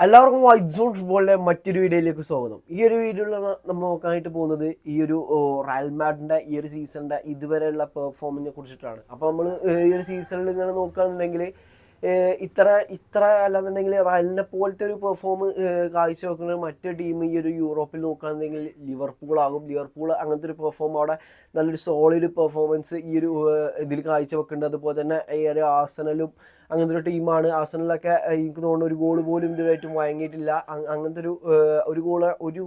എല്ലാവർക്കും white zone ഫുട്ബോളിന്റെ മറ്റൊരു വീഡിയോയിലേക്ക് സ്വാഗതം. ഈ ഒരു വീഡിയോയിൽ നമ്മൾ നോക്കാനായിട്ട് പോകുന്നത് ഈ ഒരു റയൽ മാഡ്രിഡിന്റെ ഈ ഒരു സീസണിന്റെ ഇതുവരെയുള്ള പെർഫോമൻസിനെ കുറിച്ചിട്ടാണ്. അപ്പോൾ നമ്മൾ ഈ ഒരു സീസണിൽ ഇങ്ങനെ നോക്കുകയാണെന്നുണ്ടെങ്കിൽ ഇത്ര അല്ലാന്നുണ്ടെങ്കിൽ റയലിനെ പോലത്തെ ഒരു കാഴ്ചവെക്കുന്ന മറ്റൊരു ടീം ഈ ഒരു യൂറോപ്പിൽ നോക്കുകയാണെന്നുണ്ടെങ്കിൽ ലിവർപൂൾ അങ്ങനത്തെ ഒരു പെർഫോം അവിടെ നല്ലൊരു സോളിഡ് പെർഫോമൻസ് ഈ ഒരു ഇതിൽ കാഴ്ചവെക്കുന്നുണ്ട്. അതുപോലെ തന്നെ ഈ ഒരു ആഴ്സണലും അങ്ങനത്തെ ഒരു ടീമാണ്. ആഴ്സണലൊക്കെ എനിക്ക് തോന്നുന്നു ഒരു ഗോൾ പോലും ഇതുവരെയായിട്ടും വഴങ്ങിയിട്ടില്ല. അങ്ങനത്തെ ഒരു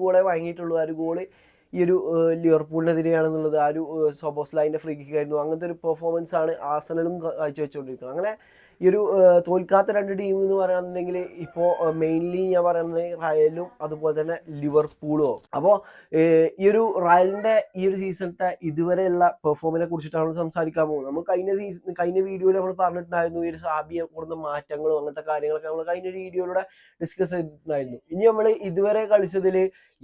ഗോളേ വഴങ്ങിയിട്ടുള്ളൂ. ആ ഒരു ഗോള് ഈ ഒരു ലിവർപൂളിനെതിരെയാണെന്നുള്ളത് ആ ഒരു സോബോസ്ലൈൻ്റെ ഫ്രീ കിക്ക് ആയിരുന്നു. അങ്ങനത്തെ ഒരു പെർഫോമൻസ് ആണ് ആഴ്സണലും കാഴ്ചവെച്ചുകൊണ്ടിരിക്കുന്നത്. അങ്ങനെ ഈ ഒരു തോൽക്കാത്ത രണ്ട് ടീം എന്ന് പറയുകയാണെന്നുണ്ടെങ്കിൽ ഇപ്പോൾ മെയിൻലി ഞാൻ പറയുന്നത് റയലും അതുപോലെ തന്നെ ലിവർപൂളോ. അപ്പോൾ ഈ ഒരു റയലിൻ്റെ ഈ ഒരു സീസണത്തെ ഇതുവരെയുള്ള പെർഫോമിനെ കുറിച്ചിട്ടാണ് സംസാരിക്കാൻ പോകുന്നത്. നമ്മൾ കഴിഞ്ഞ വീഡിയോയിൽ നമ്മൾ പറഞ്ഞിട്ടുണ്ടായിരുന്നു ഈ ഒരു സാബിയെ കൂടുന്ന മാറ്റങ്ങളും അങ്ങനത്തെ കാര്യങ്ങളൊക്കെ നമ്മൾ കഴിഞ്ഞ വീഡിയോയിലൂടെ ഡിസ്കസ് ചെയ്തിട്ടുണ്ടായിരുന്നു. ഇനി നമ്മൾ ഇതുവരെ കളിച്ചതിൽ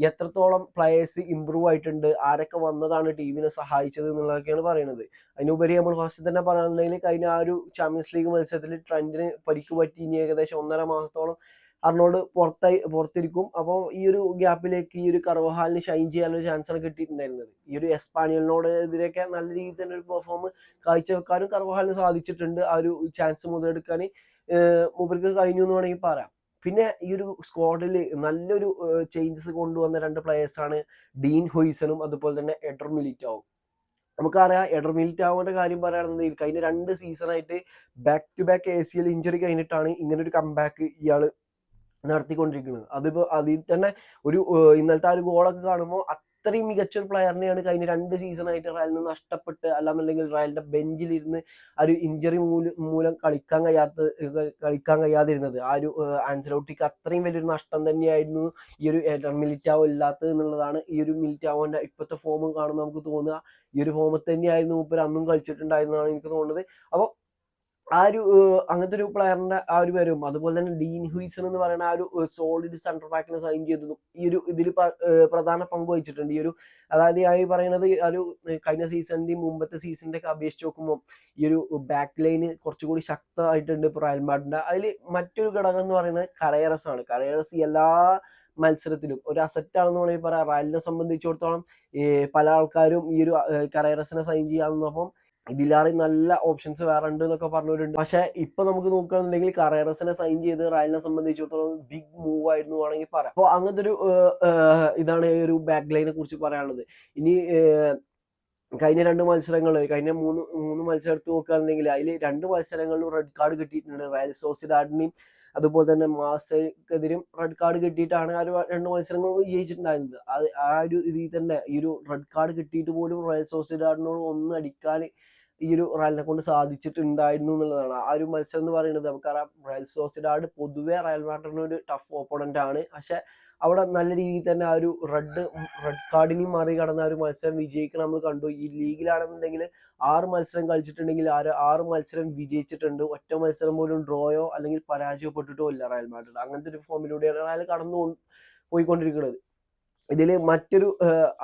എത്രത്തോളം പ്ലെയേഴ്സ് ഇമ്പ്രൂവ് ആയിട്ടുണ്ട്, ആരൊക്കെ വന്നതാണ് ടീമിനെ സഹായിച്ചത് എന്നുള്ളതൊക്കെയാണ് പറയുന്നത്. അതിനുപരി നമ്മൾ ഫസ്റ്റ് തന്നെ പറയുകയാണെന്നുണ്ടെങ്കിൽ കഴിഞ്ഞ ആ ഒരു ചാമ്പ്യൻസ് ലീഗ് മത്സരത്തിൽ ട്രെൻഡിന് പരിക്ക് പറ്റി ഇനി ഏകദേശം 1.5 മാസത്തോളം അർണോൾഡ് പുറത്തിരിക്കും. അപ്പോൾ ഈ ഒരു ഗ്യാപ്പിലേക്ക് ഈ ഒരു കർവഹാലിന് ഷൈൻ ചെയ്യാനൊരു ചാൻസാണ് കിട്ടിയിട്ടുണ്ടായിരുന്നത്. ഈ ഒരു എസ്പാനിയലിനോട് എതിരെയൊക്കെ നല്ല രീതിയിൽ തന്നെ ഒരു പെർഫോം കാഴ്ചവെക്കാനും കർവഹാലിന് സാധിച്ചിട്ടുണ്ട്. ആ ഒരു ചാൻസ് മുതലെടുക്കാൻ മൂപ്പർക്ക് കഴിഞ്ഞു എന്ന് വേണമെങ്കിൽ പറയാം. പിന്നെ ഈ ഒരു സ്ക്വാഡിൽ നല്ലൊരു ചേഞ്ചസ് കൊണ്ടുവന്ന 2 പ്ലെയേഴ്സാണ് ഡീൻ ഹുയ്സനും അതുപോലെ തന്നെ എഡർ മിലിറ്റാവും. നമുക്കറിയാം എഡർ മിലിറ്റാവിന്റെ കാര്യം പറയുകയാണെന്നുണ്ടെങ്കിൽ കഴിഞ്ഞ 2 സീസണായിട്ട് back to back ACL injury കഴിഞ്ഞിട്ടാണ് ഇങ്ങനൊരു കംബാക്ക് ഇയാൾ നടത്തിക്കൊണ്ടിരിക്കുന്നത്. അതിൽ തന്നെ ഒരു ഇന്നലത്തെ ആ ഒരു ഗോളൊക്കെ കാണുമ്പോൾ അത്രയും മികച്ചൊരു പ്ലെയറിനെയാണ് കഴിഞ്ഞ 2 സീസണായിട്ട് റയലിന് നഷ്ടപ്പെട്ട്, അല്ലാന്നുണ്ടെങ്കിൽ റയലിന്റെ ബെഞ്ചിലിരുന്ന് ആ ഒരു ഇഞ്ചറി മൂലം കളിക്കാൻ കഴിയാതിരുന്നത്. ആ ഒരു ആൻസലോട്ടിക്ക് അത്രയും വലിയൊരു നഷ്ടം തന്നെയായിരുന്നു ഈ ഒരു എഡർ മിലിറ്റാവോ ഇല്ലാത്തത് എന്നുള്ളതാണ്. ഈ ഒരു മിലിറ്റാവോന്റെ ഇപ്പോഴത്തെ ഫോം കാണുമ്പോൾ നമുക്ക് തോന്നുക ഈ ഒരു ഫോമിൽ തന്നെയായിരുന്നു മൂപ്പർ അന്നും കളിച്ചിട്ടുണ്ടായിരുന്നതാണ് എനിക്ക് തോന്നുന്നത്. അപ്പോൾ ആ ഒരു അങ്ങനത്തെ ഒരു പ്ലെയറിന്റെ ആ ഒരു വരും. അതുപോലെ തന്നെ ഡീൻ ഹുയ്സൺ എന്ന് പറയുന്ന ആ ഒരു സോളിഡ് സെൻട്രൽ ബാക്കിനെ സൈൻ ചെയ്തതും ഈ ഒരു ഇതിൽ പ്രധാന പങ്ക് വഹിച്ചിട്ടുണ്ട്. ഈ ഒരു അതായത് ഈ പറയുന്നത് ആ ഒരു കഴിഞ്ഞ സീസണിന്റെയും മുമ്പത്തെ സീസണിന്റെ ഒക്കെ അപേക്ഷിച്ച് നോക്കുമ്പോൾ ഈ ഒരു ബാക്ക് ലൈന് കുറച്ചുകൂടി ശക്തമായിട്ടുണ്ട് ഇപ്പോൾ റയൽ മാഡ്രിഡിന്റെ. അതിൽ മറ്റൊരു ഘടകം എന്ന് പറയുന്നത് കറേറസ് ആണ്. കറേറസ് എല്ലാ മത്സരത്തിലും ഒരു അസറ്റാണെന്ന് വേണമെങ്കിൽ പറയാം. റയലിനെ സംബന്ധിച്ചിടത്തോളം പല ആൾക്കാരും ഈ ഒരു കറേറസിനെ സൈൻ ചെയ്യാമെന്നപ്പം ഇതിലാറി നല്ല ഓപ്ഷൻസ് വേറെ ഉണ്ട് എന്നൊക്കെ പറഞ്ഞവരുണ്ട്. പക്ഷെ ഇപ്പൊ നമുക്ക് നോക്കുകയാണെന്നുണ്ടെങ്കിൽ കറേറസിനെ സൈൻ ചെയ്ത് റയലിനെ സംബന്ധിച്ചിടത്തോളം ബിഗ് മൂവ് ആയിരുന്നു വേണമെങ്കിൽ പറയാം. അപ്പോൾ അങ്ങനത്തെ ഒരു ഇതാണ് ഈ ഒരു ബാക്ക് ലൈനെ കുറിച്ച് പറയാനുള്ളത്. ഇനി കഴിഞ്ഞ 2 മത്സരങ്ങൾ കഴിഞ്ഞ മൂന്ന് മത്സരം എടുത്ത് നോക്കുകയാണെന്നുണ്ടെങ്കിൽ അതിൽ 2 മത്സരങ്ങളിലും റെഡ് കാർഡ് കിട്ടിയിട്ടുണ്ട്. റയൽ സോസിഡാഡിനെയും അതുപോലെ തന്നെ മാസക്കെതിരും റെഡ് കാർഡ് കിട്ടിയിട്ടാണ് ആ ഒരു 2 മത്സരങ്ങൾ ജയിച്ചിട്ടുണ്ടായിരുന്നത്. ആ ഒരു ഇതിൽ തന്നെ ഈ ഒരു റെഡ് കാർഡ് കിട്ടിയിട്ട് പോലും റയൽ സോസിഡാഡിനോട് ഒന്നും അടിക്കാൻ ഈ ഒരു റയലിനെ കൊണ്ട് സാധിച്ചിട്ടുണ്ടായിരുന്നു എന്നുള്ളതാണ്. ആ ഒരു മത്സരം എന്ന് പറയുന്നത് നമുക്കറിയാം റയൽ സോസിഡാഡ് പൊതുവെ റയൽ മാഡ്രിഡിന് ഒരു ടഫ് ഓപ്പോണന്റ് ആണ്. പക്ഷെ അവിടെ നല്ല രീതിയിൽ തന്നെ ആ ഒരു റെഡ് കാർഡിനെയും മറികടന്ന ഒരു മത്സരം വിജയിക്കണം നമ്മൾ കണ്ടു. ഈ ലീഗിലാണെന്നുണ്ടെങ്കിൽ 6 മത്സരം കളിച്ചിട്ടുണ്ടെങ്കിൽ 6 മത്സരം വിജയിച്ചിട്ടുണ്ട്. ഒറ്റ മത്സരം പോലും ഡ്രോയോ അല്ലെങ്കിൽ പരാജയപ്പെട്ടിട്ടോ ഇല്ല റയൽ മാഡ്രിഡ്. അങ്ങനത്തെ ഒരു ഫോമിലൂടെയാണ് റയൽ കടന്നു പോയിക്കൊണ്ടിരിക്കുന്നത്. ഇതിൽ മറ്റൊരു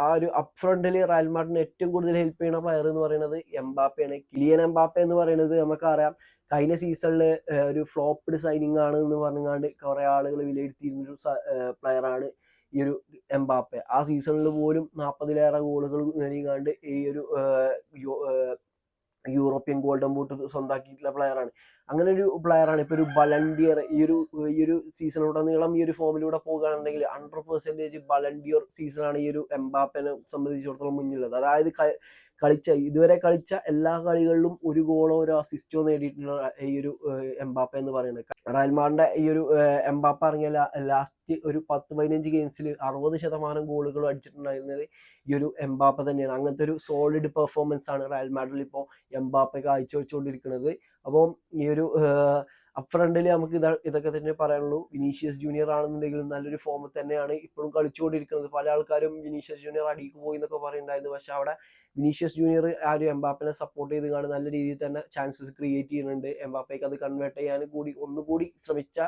ആ ഒരു അപ്പ് ഫ്രണ്ടിൽ റയൽ മാഡ്രിഡിന് ഏറ്റവും കൂടുതൽ ഹെൽപ്പ് ചെയ്യുന്ന പ്ലെയർ എന്ന് പറയുന്നത് എംബാപ്പയാണ്. കിലിയൻ എംബാപ്പ എന്ന് പറയുന്നത് നമുക്കറിയാം കഴിഞ്ഞ സീസണിൽ ഒരു ഫ്ലോപ്പ്ഡ് സൈനിങ് ആണ് എന്ന് പറഞ്ഞുകൊണ്ട് കുറെ ആളുകൾ വിലയിരുത്തിയിരുന്നൊരു പ്ലെയറാണ് ഈ ഒരു എംബാപ്പെ. ആ സീസണിൽ പോലും 40-ലേറെ ഗോളുകൾ നേടിക്കാണ്ട് ഈ ഒരു യൂറോപ്യൻ ഗോൾഡൻ ബൂട്ട് സ്വന്തമാക്കിയിട്ടുള്ള പ്ലെയറാണ്. അങ്ങനെ ഒരു പ്ലെയറാണ്. ഇപ്പോൾ ഒരു ബലണ്ടിയർ ഈ ഒരു സീസണിലുടനീളം ഈ ഒരു ഫോമിലൂടെ പോകുകയാണെന്നുണ്ടെങ്കിൽ 100% ബലണ്ടിയർ സീസണാണ് ഈ ഒരു എംബാപ്പനെ സംബന്ധിച്ചിടത്തോളം മുന്നിലുള്ളത്. അതായത് ഇതുവരെ കളിച്ച എല്ലാ കളികളിലും ഒരു ഗോളോ ഒരു അസിസ്റ്റോ നേടിയിട്ടുള്ള ഈ ഒരു എംബാപ്പ എന്ന് പറയുന്നത്. റയൽ മാഡ്രിഡിന്റെ ഈ ഒരു എംബാപ്പ ഇറങ്ങിയ ലാസ്റ്റ് ഒരു 10-15 ഗെയിംസിൽ 60% ഗോളുകളും അടിച്ചിട്ടുണ്ടായിരുന്നത് ഈ ഒരു എംബാപ്പ തന്നെയാണ്. അങ്ങനത്തെ ഒരു സോളിഡ് പെർഫോമൻസ് ആണ് റയൽ മാഡ്രിഡിൽ ഇപ്പോൾ എംബാപ്പ കാഴ്ചവെച്ചുകൊണ്ടിരിക്കുന്നത്. അപ്പോൾ ഈ ഒരു അപ്പ് ഫ്രണ്ടിൽ നമുക്ക് ഇതൊക്കെ തന്നെ പറയാനുള്ളൂ. വിനീഷ്യസ് ജൂനിയർ ആണെന്നുണ്ടെങ്കിൽ നല്ലൊരു ഫോമിൽ തന്നെയാണ് ഇപ്പോഴും കളിച്ചുകൊണ്ടിരിക്കുന്നത്. പല ആൾക്കാരും വിനീഷ്യസ് ജൂനിയർ അടിക്ക് പോയി എന്നൊക്കെ പറയുന്നുണ്ടായിരുന്നു. പക്ഷെ അവിടെ വിനീഷ്യസ് ജൂനിയർ ആ ഒരു എംബാപ്പനെ സപ്പോർട്ട് ചെയ്ത് കാണുന്ന നല്ല രീതിയിൽ തന്നെ ചാൻസസ് ക്രിയേറ്റ് ചെയ്യുന്നുണ്ട്. എംബാപ്പയ്ക്ക് അത് കൺവേർട്ട് ചെയ്യാൻ ഒന്നുകൂടി ശ്രമിച്ച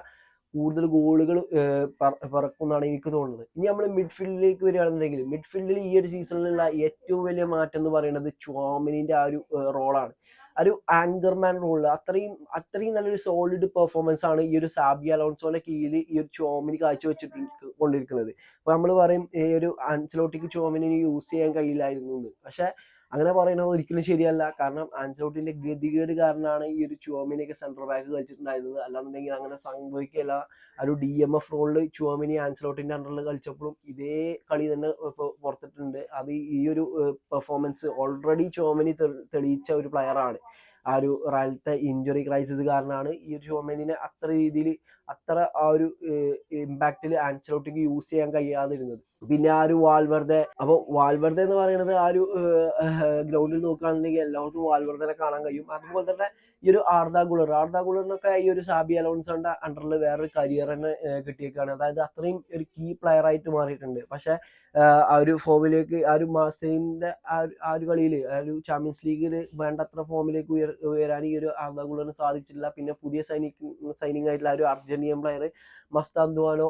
കൂടുതൽ ഗോളുകൾ പിറക്കുമെന്നാണ് എനിക്ക് തോന്നുന്നത്. ഇനി നമ്മൾ മിഡ്ഫീൽഡിലേക്ക് വരികയാണെന്നുണ്ടെങ്കിൽ മിഡ്ഫീൽഡിൽ ഈ ഒരു സീസണിലുള്ള ഏറ്റവും വലിയ മാറ്റം എന്ന് പറയുന്നത് ച്വാമിനിന്റെ ആ ഒരു റോളാണ്. ഒരു ആങ്കർമാൻ റോളിൽ അത്രയും നല്ലൊരു സോളിഡ് പെർഫോമൻസ് ആണ് ഈ ഒരു സാബി അലോൺസോന്റെ കീഴിൽ ഈ ഒരു ചുവമിനി കൊണ്ടിരിക്കുന്നത്. അപ്പൊ നമ്മൾ പറയും ഈ ഒരു ആൻസലോട്ടിക്ക് ചുവമിനി യൂസ് ചെയ്യാൻ കഴിയില്ലായിരുന്നു എന്ന്. പക്ഷെ അങ്ങനെ പറയുന്നത് ഒരിക്കലും ശരിയല്ല. കാരണം ആൻസലോട്ടിന്റെ ഗതികേട് കാരണമാണ് ഈ ഒരു ചുവമിനിയൊക്കെ സെൻട്രൽ ബാക്ക് കളിച്ചിട്ടുണ്ടായിരുന്നത്. അല്ലാന്നുണ്ടെങ്കിൽ അങ്ങനെ സംഭവിക്കില്ല. ഒരു DMF റോളിൽ ചുവമിനി ആൻസലോട്ടിന്റെ അണ്ടറിൽ കളിച്ചപ്പോഴും ഇതേ കളി തന്നെ പുറത്തിട്ടുണ്ട്. അത് ഈ ഒരു പെർഫോമൻസ് ഓൾറെഡി ചുവമിനി തെളിയിച്ച ഒരു പ്ലെയറാണ്. ആ ഒരു റയലത്തെ ഇഞ്ചുറി ക്രൈസിസ് കാരണമാണ് ഈ ഒരു ചുവമിനിനെ അത്ര രീതിയിൽ ആ ഒരു ഇമ്പാക്റ്റിൽ ആൻസലോട്ടിക്ക് യൂസ് ചെയ്യാൻ കഴിയാതിരുന്നത്. പിന്നെ ആ ഒരു വാൽവെർദെ, അപ്പോൾ വാൽവെർദെ എന്ന് പറയുന്നത് ആ ഒരു ഗ്രൗണ്ടിൽ നോക്കുകയാണെന്നുണ്ടെങ്കിൽ എല്ലാവർക്കും വാൽവെർദനെ കാണാൻ കഴിയും. അതുപോലെ തന്നെ ഈ ഒരു ആർദ ഗുളറിനൊക്കെ ഈ ഒരു സാബി അലോൺസോന്റെ അണ്ടറിൽ വേറൊരു കരിയർ തന്നെ കിട്ടിയേക്കാണ്. അതായത് അത്രയും ഒരു കീ പ്ലെയർ ആയിട്ട് മാറിയിട്ടുണ്ട്. പക്ഷെ ആ ഒരു ഫോമിലേക്ക് ആ ഒരു മാസൈന്റെ ആ ഒരു കളിയിൽ ആ ഒരു ചാമ്പ്യൻസ് ലീഗിൽ വേണ്ടത്ര ഫോമിലേക്ക് ഉയരാൻ ഈ ഒരു ആർദ ഗുളറിന് സാധിച്ചില്ല. പിന്നെ പുതിയ സൈനിങ് ആയിട്ടുള്ള ആ ഒരു അർജന്റീനിയൻ പ്ലെയർ മസ്താന്ത്വാനോ,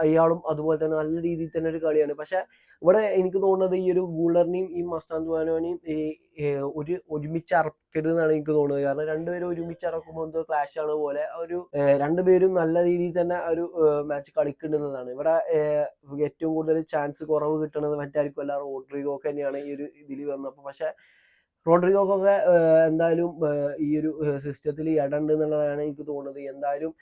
ഇയാളും അതുപോലെ തന്നെ നല്ല രീതിയിൽ തന്നെ ഒരു കളിയാണ്. പക്ഷെ ഇവിടെ എനിക്ക് തോന്നുന്നത് ഈ ഒരു ഗുളറിനെയും ഈ മസ്താന്ത്വാനോനെയും ഒരുമിച്ച് ഇറക്കരുത് എന്നാണ് എനിക്ക് തോന്നുന്നത്. കാരണം രണ്ടുപേരും ഒരുമിച്ച് ഇറക്കുമ്പോൾ എന്തോ ക്ലാഷ് ആണ് പോലെ. ഒരു രണ്ടുപേരും നല്ല രീതിയിൽ തന്നെ ഒരു മാച്ച് കളിക്കേണ്ടതാണ്. ഇവിടെ ഏറ്റവും കൂടുതൽ ചാൻസ് കുറവ് കിട്ടുന്നത് മറ്റായിരിക്കും അല്ല റോഡ്രിഗോക്ക് തന്നെയാണ് ഈ ഒരു ഇതിൽ വന്നപ്പോൾ. പക്ഷെ റോഡ്രിഗോക്കൊക്കെ എന്തായാലും ഈ ഒരു സിസ്റ്റത്തിൽ ഇടണ്ട് എന്നുള്ളതാണ് എനിക്ക് തോന്നുന്നത്. എന്തായാലും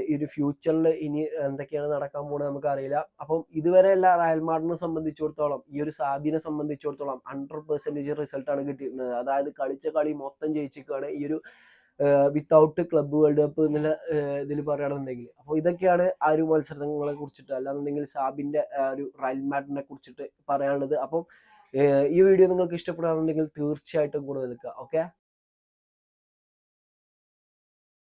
ഈ ഒരു ഫ്യൂച്ചറിൽ ഇനി എന്തൊക്കെയാണ് നടക്കാൻ പോകുന്നത് നമുക്കറിയില്ല. അപ്പം ഇതുവരെയുള്ള റയൽ മാഡ്രിഡിനെ സംബന്ധിച്ചിടത്തോളം ഈ ഒരു സാബിനെ സംബന്ധിച്ചിടത്തോളം 100% റിസൾട്ടാണ് കിട്ടിയിരുന്നത്. അതായത് കളിച്ച കളി മൊത്തം ജയിച്ചിരിക്കുകയാണ് ഈ ഒരു വിത്തൗട്ട് ക്ലബ്ബ് വേൾഡ് കപ്പ് എന്നുള്ള ഇതിൽ പറയുകയാണെന്നുണ്ടെങ്കിൽ. അപ്പോൾ ഇതൊക്കെയാണ് ആ ഒരു മത്സരങ്ങളെ കുറിച്ചിട്ട്, അല്ലാന്നുണ്ടെങ്കിൽ സാബിന്റെ ഒരു റയൽ മാഡ്രിഡിനെ കുറിച്ചിട്ട് പറയാനുള്ളത്. അപ്പം ഈ വീഡിയോ നിങ്ങൾക്ക് ഇഷ്ടപ്പെടുകയാണെന്നുണ്ടെങ്കിൽ തീർച്ചയായിട്ടും കൂടെ നിൽക്കുക. ഓക്കെ.